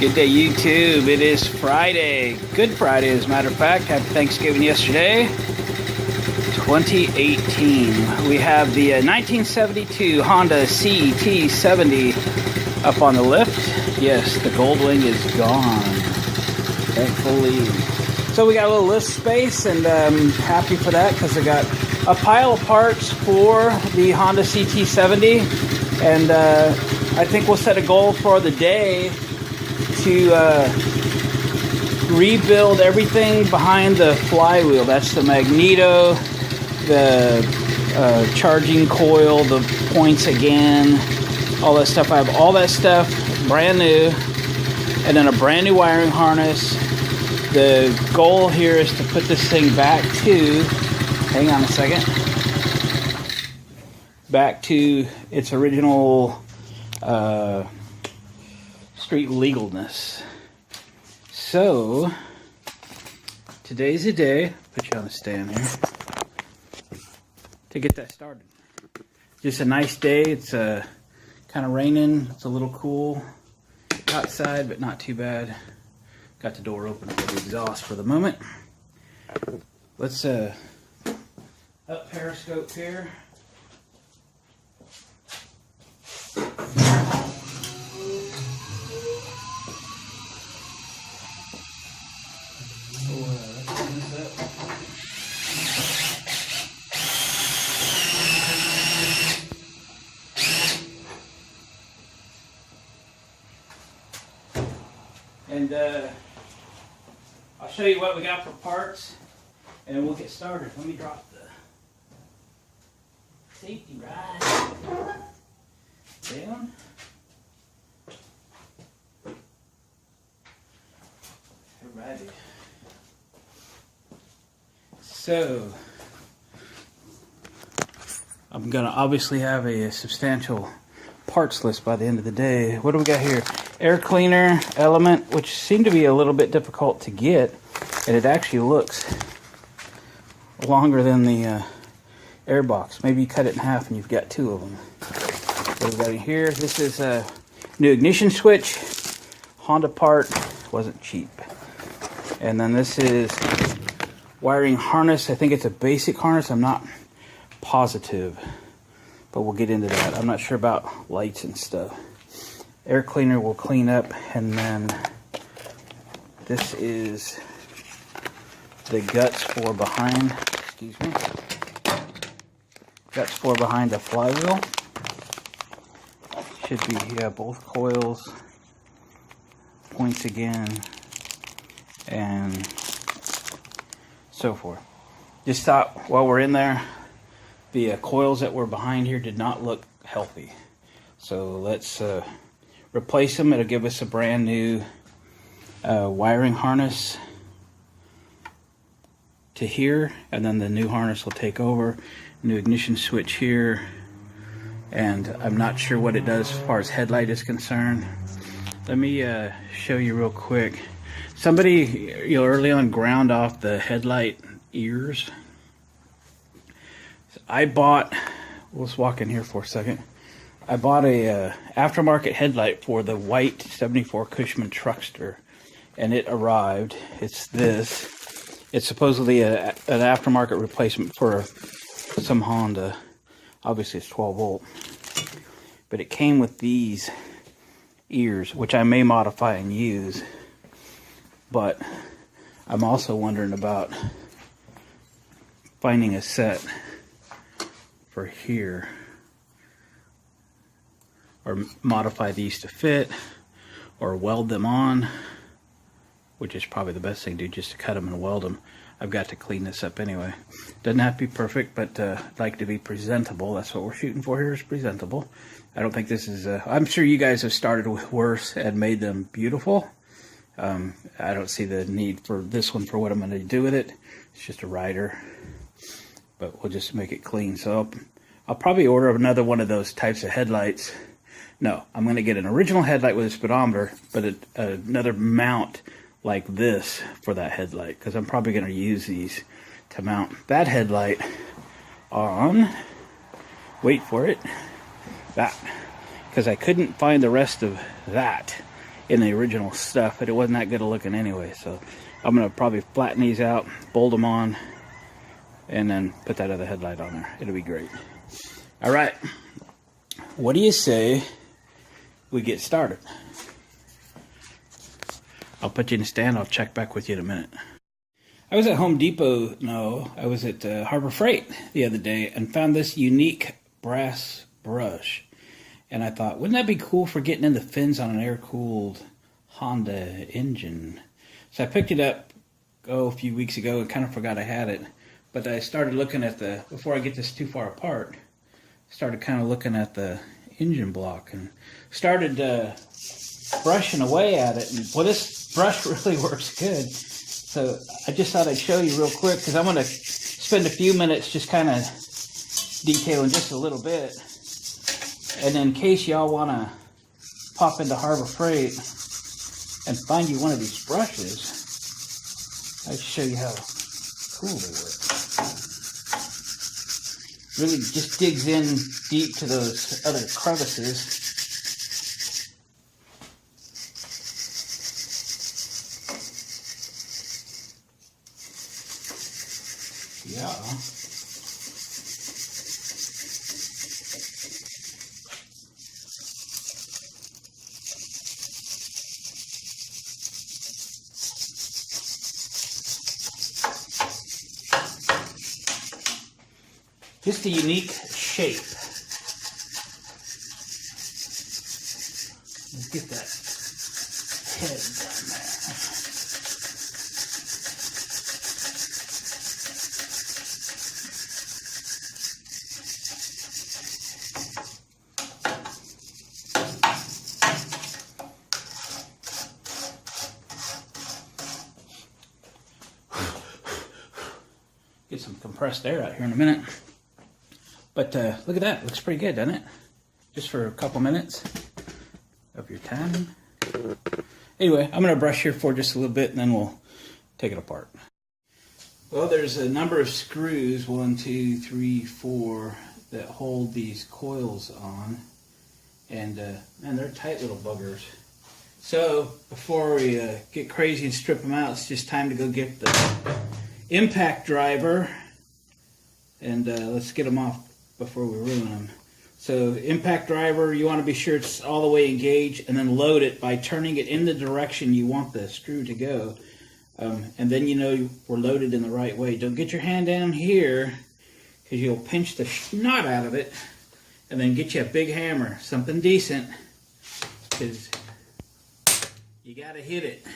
Good day, YouTube. It is Friday. Good Friday, as a matter of fact. Happy Thanksgiving yesterday. 2018. We have the 1972 Honda CT70 up on the lift. Yes, the gold wing is gone. Thankfully. So we got a little lift space, and I'm happy for that because I got a pile of parts for the Honda CT70, and I think we'll set a goal for the day to rebuild everything behind the flywheel. That's the magneto, the charging coil, the points again, all that stuff. I have all that stuff brand new, and then a brand new wiring harness. The goal here is to put this thing back to, hang on a second, back to its original street legalness. So today's the day, put you on the stand here, to get that started. Just a nice day. It's kind of raining. It's a little cool outside, but not too bad. Got the door open for the exhaust for the moment. Let's up periscope here. And I'll show you what we got for parts, and we'll get started. Let me drop the safety ride down. Alrighty. So I'm gonna obviously have a substantial parts list by the end of the day. What do we got here? Air cleaner element, which seemed to be a little bit difficult to get, and it actually looks longer than the air box. Maybe you cut it in half and you've got two of them. What do we got in here? This is a new ignition switch. Honda part, wasn't cheap. And then this is wiring harness. I think it's a basic harness. I'm not positive, but we'll get into that. I'm not sure about lights and stuff. Air cleaner will clean up, and then this is the guts for behind, excuse me, guts for behind the flywheel. Should be, yeah, both coils, points again, and so forth. Just thought while we're in there, the coils that were behind here did not look healthy. So let's replace them. It'll give us a brand new wiring harness to here, and then the new harness will take over. New ignition switch here, and I'm not sure what it does as far as headlight is concerned. Let me show you real quick. Somebody, early on ground off the headlight ears. I bought, let's walk in here for a second. I bought a aftermarket headlight for the white 74 Cushman Truckster, and it arrived. It's this. It's supposedly an aftermarket replacement for some Honda. Obviously it's 12 volt. But it came with these ears, which I may modify and use. But I'm also wondering about finding a set for here, or modify these to fit, or weld them on, which is probably the best thing to do, just to cut them and weld them. I've got to clean this up anyway. Doesn't have to be perfect, but I'd like to be presentable. That's what we're shooting for here, is presentable. I don't think this is, I'm sure you guys have started with worse and made them beautiful. I don't see the need for this one for what I'm going to do with it. It's just a rider, but we'll just make it clean. So I'll probably order another one of those types of headlights. No, I'm going to get an original headlight with a speedometer, but another mount like this for that headlight, because I'm probably going to use these to mount that headlight on, wait for it, that, because I couldn't find the rest of that in the original stuff, but it wasn't that good looking anyway. So I'm gonna probably flatten these out, bolt them on, and then put that other headlight on there. It'll be great. All right, what do you say we get started? I'll put you in the stand. I'll check back with you in a minute. I was at Home Depot, no, I was at Harbor Freight the other day and found this unique brass brush. And I thought, wouldn't that be cool for getting in the fins on an air-cooled Honda engine? So I picked it up, a few weeks ago and kind of forgot I had it. But I started looking at before I get this too far apart, started kind of looking at the engine block and started brushing away at it. And well, this brush really works good. So I just thought I'd show you real quick because I'm going to spend a few minutes just kind of detailing just a little bit. And in case y'all want to pop into Harbor Freight and find you one of these brushes, I'll show you how cool they work. Really just digs in deep to those other crevices. Yeah. Just a unique shape. Let's get that head done there. Get some compressed air out here in a minute. But look at that, looks pretty good, doesn't it? Just for a couple minutes of your time. Anyway, I'm gonna brush here for just a little bit and then we'll take it apart. Well, there's a number of screws, 1, 2, 3, 4, that hold these coils on. And man, they're tight little buggers. So before we get crazy and strip them out, it's just time to go get the impact driver. And let's get them off before we ruin them. So impact driver, you want to be sure it's all the way engaged and then load it by turning it in the direction you want the screw to go. And then you know we're loaded in the right way. Don't get your hand down here because you'll pinch the snot out of it, and then get you a big hammer, something decent, because you got to hit it.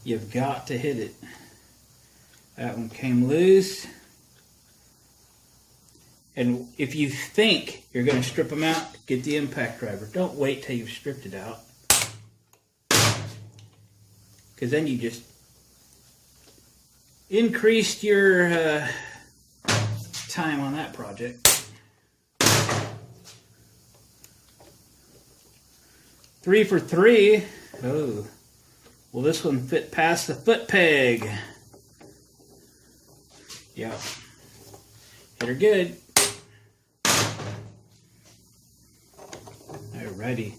You've got to hit it. That one came loose. And if you think you're going to strip them out, get the impact driver. Don't wait till you've stripped it out, because then you just increased your time on that project. 3 for 3. Oh, well, this one fit past the foot peg. Yep. Hit her good. Alrighty.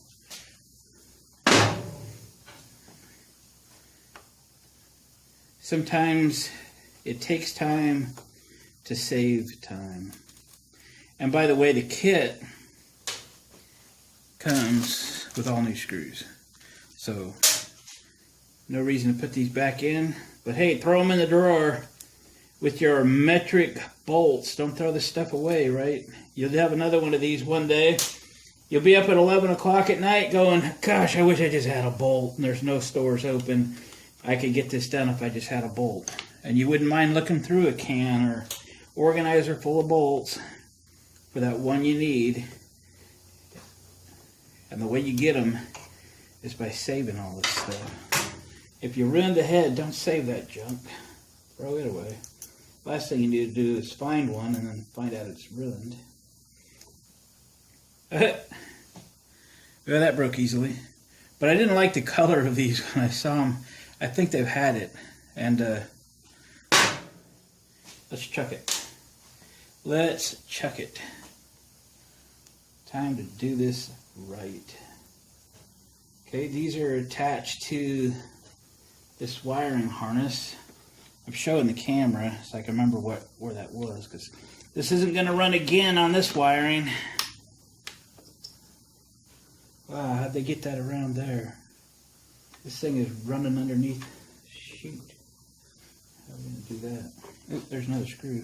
Sometimes it takes time to save time. And by the way, the kit comes with all new screws. So, no reason to put these back in. But hey, throw them in the drawer with your metric bolts. Don't throw this stuff away, right? You'll have another one of these one day. You'll be up at 11 o'clock at night going, gosh, I wish I just had a bolt, and there's no stores open. I could get this done if I just had a bolt. And you wouldn't mind looking through a can or organizer full of bolts for that one you need. And the way you get them is by saving all this stuff. If you ruin the head, don't save that junk. Throw it away. Last thing you need to do is find one and then find out it's ruined. Well, that broke easily. But I didn't like the color of these when I saw them. I think they've had it. And let's chuck it. Let's chuck it. Time to do this right. Okay, these are attached to this wiring harness. I'm showing the camera so I can remember where that was, because this isn't going to run again on this wiring. Wow, how'd they get that around there? This thing is running underneath. Shoot. How are we going to do that? Oh, there's another screw.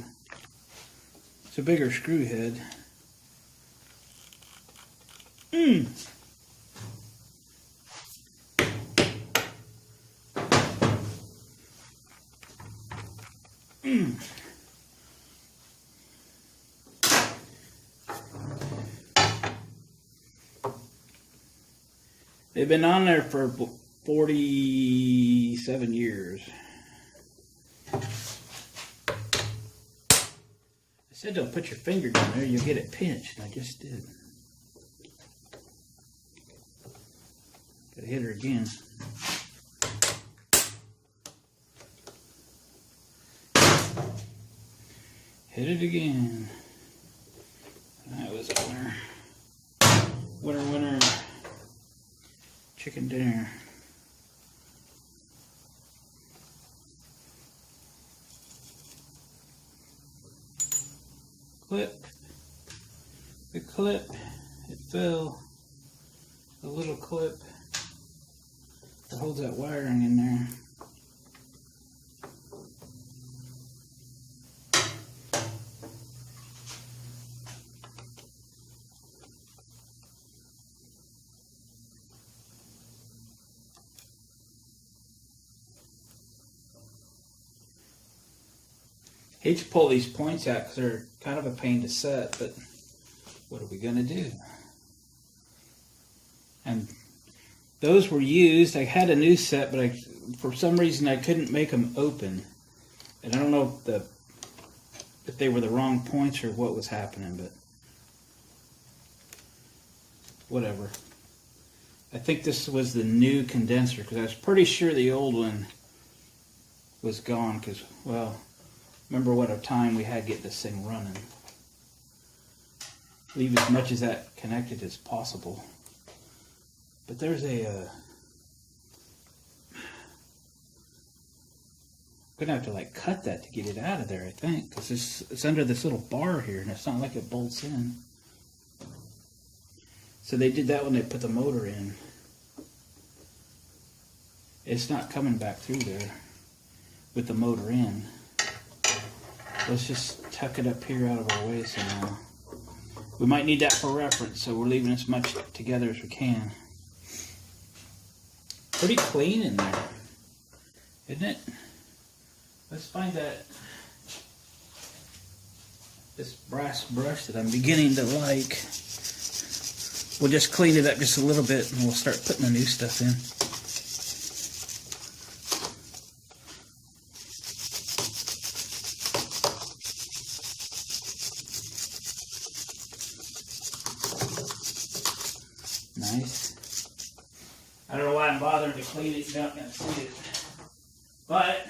It's a bigger screw head. They've been on there for 47 years. I said don't put your finger down there, you'll get it pinched, and I just did. Gotta hit her again. Hit it again. That was a winner. Winner, winner. Chicken dinner. Clip. The clip. It fell. The little clip that holds that wiring in there. Hate to pull these points out because they're kind of a pain to set, but what are we going to do? And those were used. I had a new set, but for some reason I couldn't make them open. And I don't know if they were the wrong points or what was happening, but whatever. I think this was the new condenser because I was pretty sure the old one was gone because, well, remember what a time we had getting this thing running. Leave as much of that connected as possible. But there's a... I'm going to have to like cut that to get it out of there, I think. Because it's under this little bar here and it's not like it bolts in. So they did that when they put the motor in. It's not coming back through there with the motor in. Let's just tuck it up here out of our way somehow. We might need that for reference, so we're leaving as much together as we can. Pretty clean in there, isn't it? Let's find this brass brush that I'm beginning to like. We'll just clean it up just a little bit and we'll start putting the new stuff in. Nice. I don't know why I'm bothering to clean it, you're not going to see it. But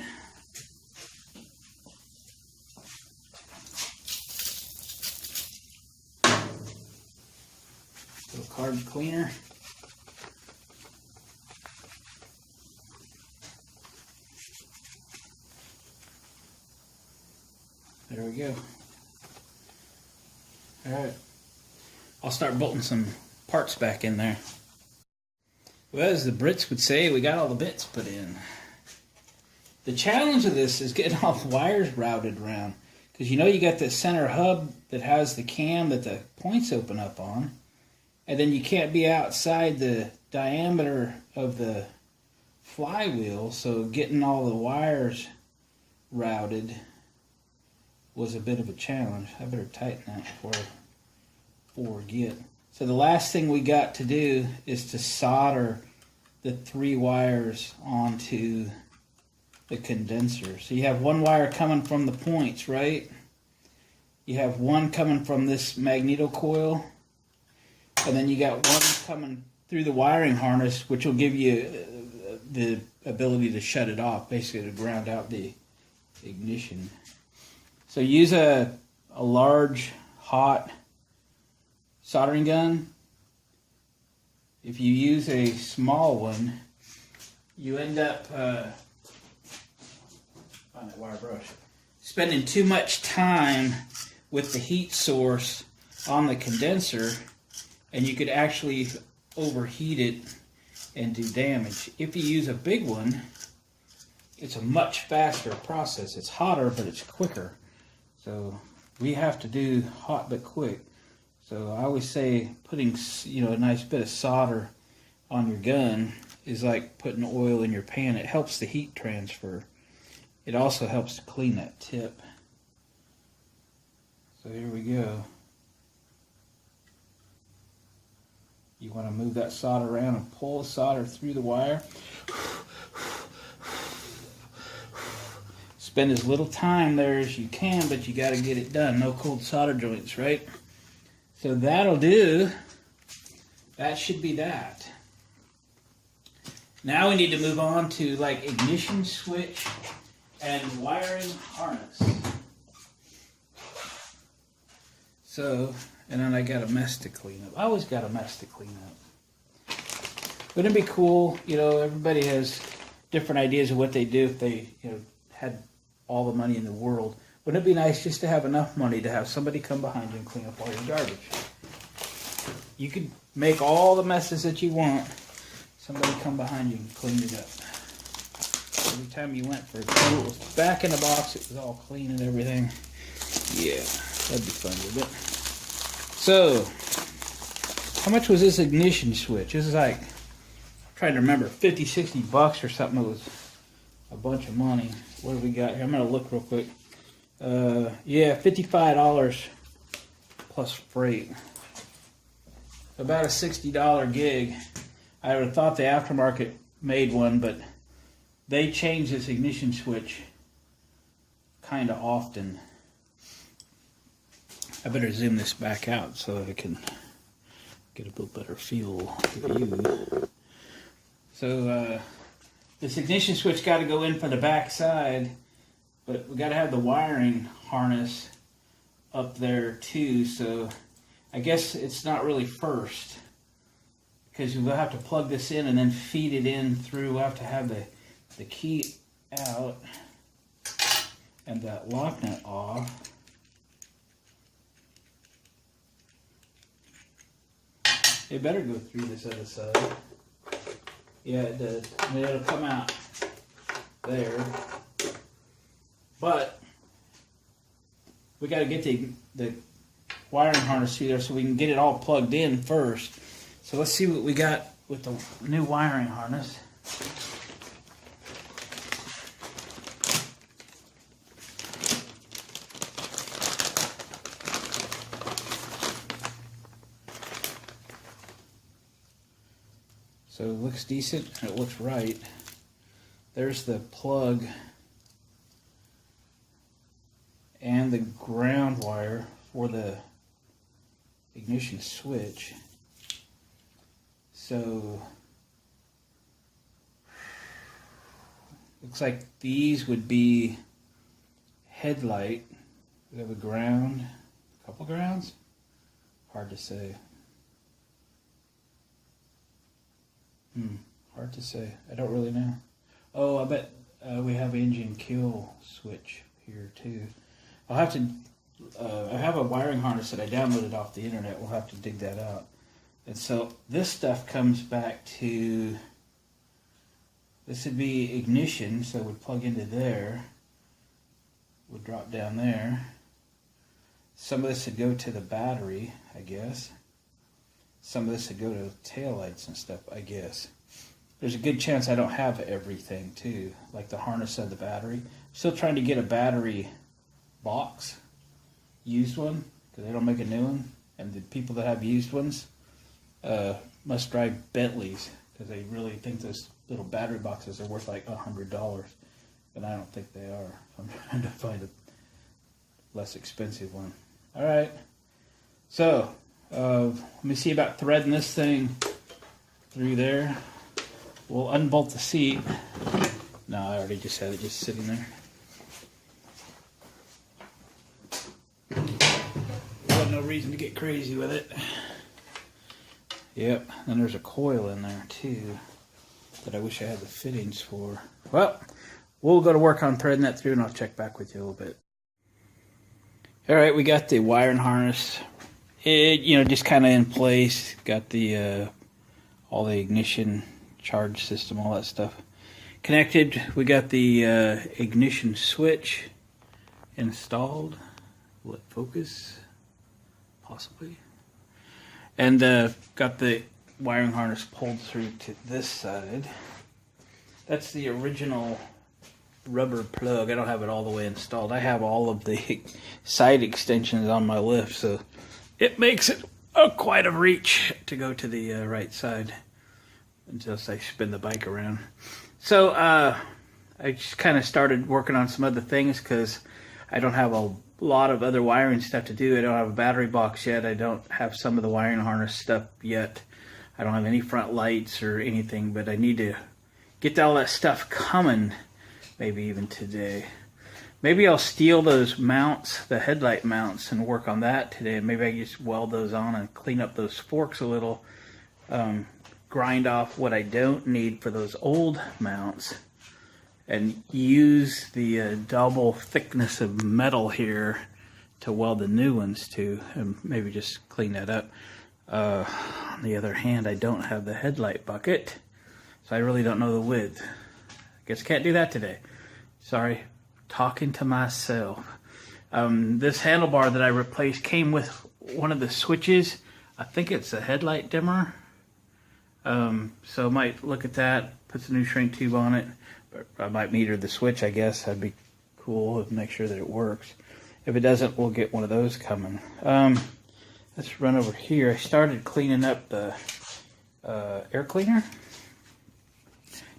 little card cleaner. There we go. Alright. I'll start bolting some parts back in there. Well, as the Brits would say, we got all the bits put in. The challenge of this is getting all the wires routed around. Because you know you got the center hub that has the cam that the points open up on. And then you can't be outside the diameter of the flywheel. So getting all the wires routed was a bit of a challenge. I better tighten that before we get. So the last thing we got to do is to solder the 3 wires onto the condenser. So you have one wire coming from the points, right? You have one coming from this magneto coil, and then you got one coming through the wiring harness, which will give you the ability to shut it off, basically to ground out the ignition. So use a large, hot soldering gun if you use a small one, you end up on that wire brush, spending too much time with the heat source on the condenser, and you could actually overheat it and do damage. If you use a big one, it's a much faster process. It's hotter, but it's quicker. So we have to do hot but quick. So I always say putting, a nice bit of solder on your gun is like putting oil in your pan. It helps the heat transfer. It also helps to clean that tip. So here we go. You want to move that solder around and pull the solder through the wire. Spend as little time there as you can, but you got to get it done. No cold solder joints, right? So that'll do. That should be that. Now we need to move on to like ignition switch and wiring harness. So, and then I got a mess to clean up. I always got a mess to clean up. Wouldn't it be cool? Everybody has different ideas of what they do if they, had all the money in the world. Wouldn't it be nice just to have enough money to have somebody come behind you and clean up all your garbage? You could make all the messes that you want. Somebody come behind you and clean it up. Every time you went for a tool, it was back in the box, it was all clean and everything. Yeah, that'd be fun, wouldn't it? So, how much was this ignition switch? This is like, I'm trying to remember, 50, 60 bucks or something. It was a bunch of money. What do we got here? I'm going to look real quick. Yeah, $55 plus freight. About a $60 gig. I would have thought the aftermarket made one, but they change this ignition switch kind of often. I better zoom this back out so I can get a little better feel view. So this ignition switch got to go in for the back side, but we got to have the wiring harness up there too. So I guess it's not really first, because we'll have to plug this in and then feed it in through. We'll have to have the key out and that lock nut off. It better go through this other side. Yeah, it does. And it'll come out there. But we got to get the wiring harness through there so we can get it all plugged in first. So let's see what we got with the new wiring harness. So it looks decent, it looks right. There's the plug and the ground wire for the ignition switch. So looks like these would be headlight. We have a ground, a couple grounds, hard to say. Hard to say. I don't really know. Oh, I bet we have engine kill switch here too. I'll have to. I have a wiring harness that I downloaded off the internet. We'll have to dig that out. And so this stuff comes back to. This would be ignition, so it would plug into there. Would drop down there. Some of this would go to the battery, I guess. Some of this would go to taillights and stuff, I guess. There's a good chance I don't have everything, too, like the harness of the battery. Still trying to get a battery box, used one, because they don't make a new one. And the people that have used ones must drive Bentleys, because they really think those little battery boxes are worth like $100. And I don't think they are. I'm trying to find a less expensive one. All right. So, let me see about threading this thing through there. We'll unbolt the seat. No, I already just had it just sitting there. There was no reason to get crazy with it. Yep, and there's a coil in there too that I wish I had the fittings for. Well, we'll go to work on threading that through and I'll check back with you a little bit. All right, we got the wiring harness, just kind of in place. Got the all the ignition charge system, all that stuff connected. We got the ignition switch installed. Will it focus? Possibly. And got the wiring harness pulled through to this side. That's the original rubber plug. I don't have it all the way installed. I have all of the side extensions on my lift, so it makes it quite a reach to go to the right side until I spin the bike around. So I just kind of started working on some other things because I don't have a lot of other wiring stuff to do. I don't have a battery box yet. I don't have some of the wiring harness stuff yet. I don't have any front lights or anything, but I need to get all that stuff coming, maybe even today. Maybe I'll steal those mounts, the headlight mounts, and work on that today. Maybe I can just weld those on and clean up those forks a little, grind off what I don't need for those old mounts, and use the double thickness of metal here to weld the new ones to, and maybe just clean that up. On the other hand, I don't have the headlight bucket, so I really don't know the width. I guess I can't do that today. Sorry, talking to myself. This handlebar that I replaced came with one of the switches. I think it's a headlight dimmer. So I might look at that, put some new shrink tube on it. I might meter the switch, I guess. That'd be cool and make sure that it works. If it doesn't, we'll get one of those coming. Let's run over here. I started cleaning up the air cleaner.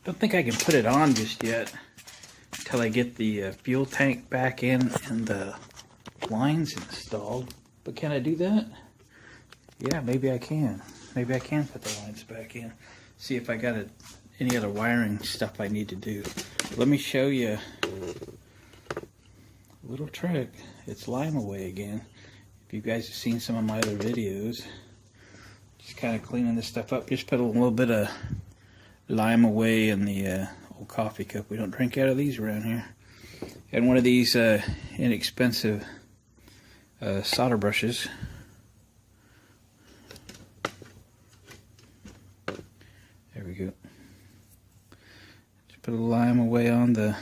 Don't think I can put it on just yet until I get the fuel tank back in and the lines installed. But can I do that? Yeah, maybe I can. Maybe I can put the lines back in. See if I got any other wiring stuff I need to do. Let me show you a little trick. It's lime away again. If you guys have seen some of my other videos, just kind of cleaning this stuff up. Just put a little bit of lime away in the old coffee cup. We don't drink out of these around here. And one of these inexpensive solder brushes. There we go. Just put a lime away on the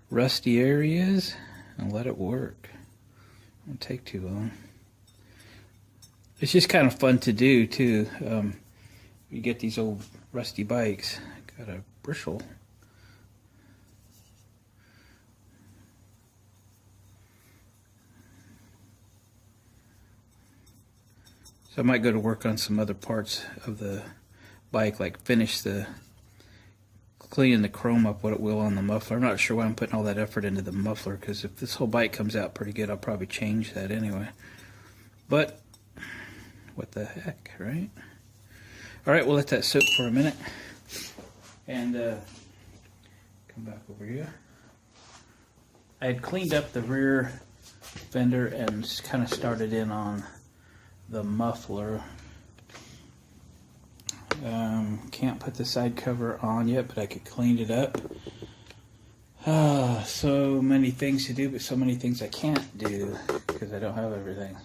rusty areas and let it work. It won't take too long. It's just kind of fun to do too. You get these old rusty bikes, got a bristle. So I might go to work on some other parts of the bike, like finish cleaning the chrome up what it will on the muffler. I'm not sure why I'm putting all that effort into the muffler, because if this whole bike comes out pretty good, I'll probably change that anyway. But what the heck, right? All right, we'll let that soak for a minute and come back over here. I had cleaned up the rear fender and just kind of started in on the muffler. Can't put the side cover on yet, but I could clean it up. So many things to do, but so many things I can't do because I don't have everything.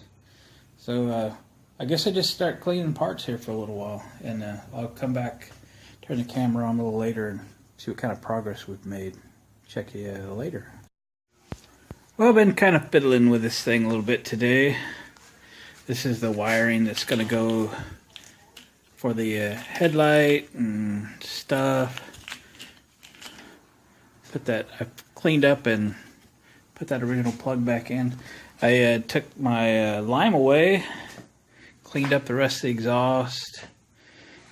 So I guess I just start cleaning parts here for a little while, and I'll come back, turn the camera on a little later, and see what kind of progress we've made. Check you later. Well, I've been kind of fiddling with this thing a little bit today. This is the wiring that's going to go for the headlight and stuff. I've cleaned up and put that original plug back in. I took my lime away, cleaned up the rest of the exhaust,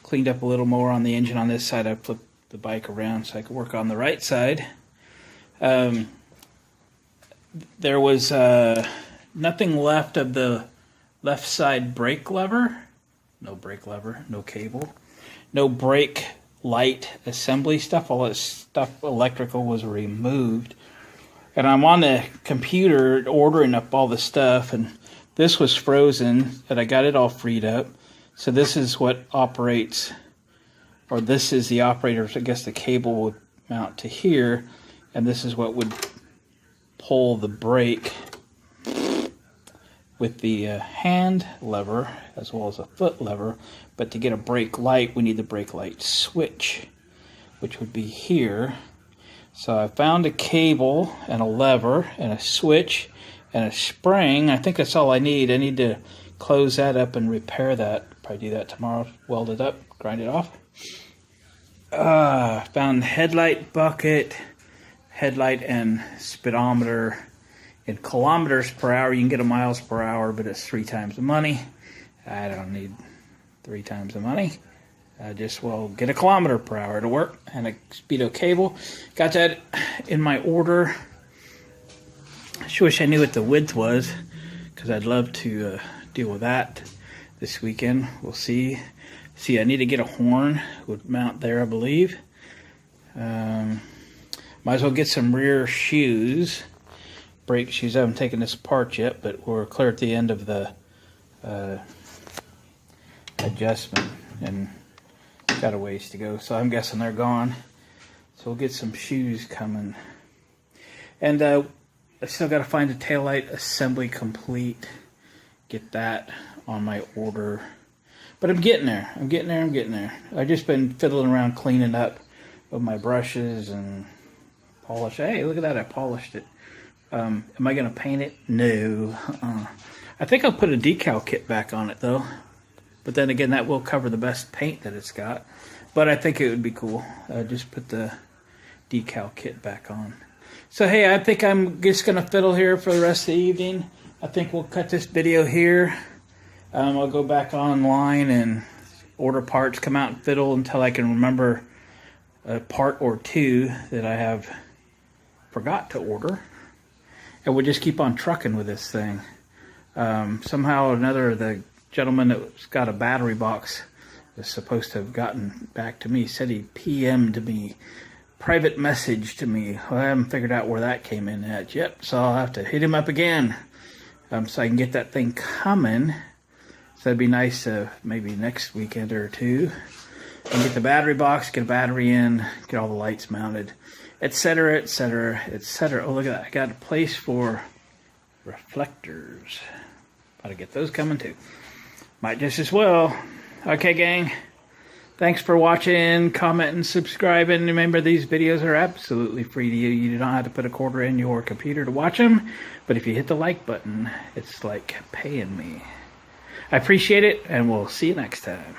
cleaned up a little more on the engine on this side. I flipped the bike around so I could work on the right side. There was nothing left of the left side brake lever. No brake lever, no cable, no brake light assembly stuff. All that stuff electrical was removed. And I'm on the computer ordering up all the stuff, and this was frozen, and I got it all freed up. So this is what operates, or this is the operator. I guess the cable would mount to here, and this is what would pull the brake with the hand lever as well as a foot lever. But to get a brake light, we need the brake light switch, which would be here. So I found a cable and a lever and a switch and a spring. I think that's all I need. I need to close that up and repair that. Probably do that tomorrow. Weld it up, grind it off. Found headlight bucket, headlight and speedometer in kilometers per hour. You can get a miles per hour, but it's 3 times the money. I don't need 3 times the money. I just will get a kilometer per hour to work, and a speedo cable. Got that in my order. I sure wish I knew what the width was, because I'd love to deal with that this weekend. We'll see. See, I need to get a horn. Would mount there, I believe. Might as well get some rear shoes, brake shoes. I haven't taken this apart yet, but we're clear at the end of the adjustment, and got a ways to go, so I'm guessing they're gone. So we'll get some shoes coming. And I still got to find a taillight assembly complete. Get that on my order. But I'm getting there. I'm getting there. I've just been fiddling around cleaning up with my brushes and polish. Hey, look at that, I polished it. Am I going to paint it? No. I think I'll put a decal kit back on it, though. But then again, that will cover the best paint that it's got. But I think it would be cool. Just put the decal kit back on. So hey, I think I'm just going to fiddle here for the rest of the evening. I think we'll cut this video here. I'll go back online and order parts, come out and fiddle until I can remember a part or two that I have forgot to order. And we'll just keep on trucking with this thing. Somehow or another, the gentleman that's got a battery box is supposed to have gotten back to me. Said he PM'd me, private message to me. Well, I haven't figured out where that came in at yet, so I'll have to hit him up again so I can get that thing coming. So that'd be nice maybe next weekend or two. And get the battery box, get a battery in, get all the lights mounted, etc., etc., etc. Oh, look at that. I got a place for reflectors. Gotta get those coming too. Might just as well. Okay, gang. Thanks for watching, commenting, subscribing. Remember, these videos are absolutely free to you. You do not have to put a quarter in your computer to watch them. But if you hit the like button, it's like paying me. I appreciate it, and we'll see you next time.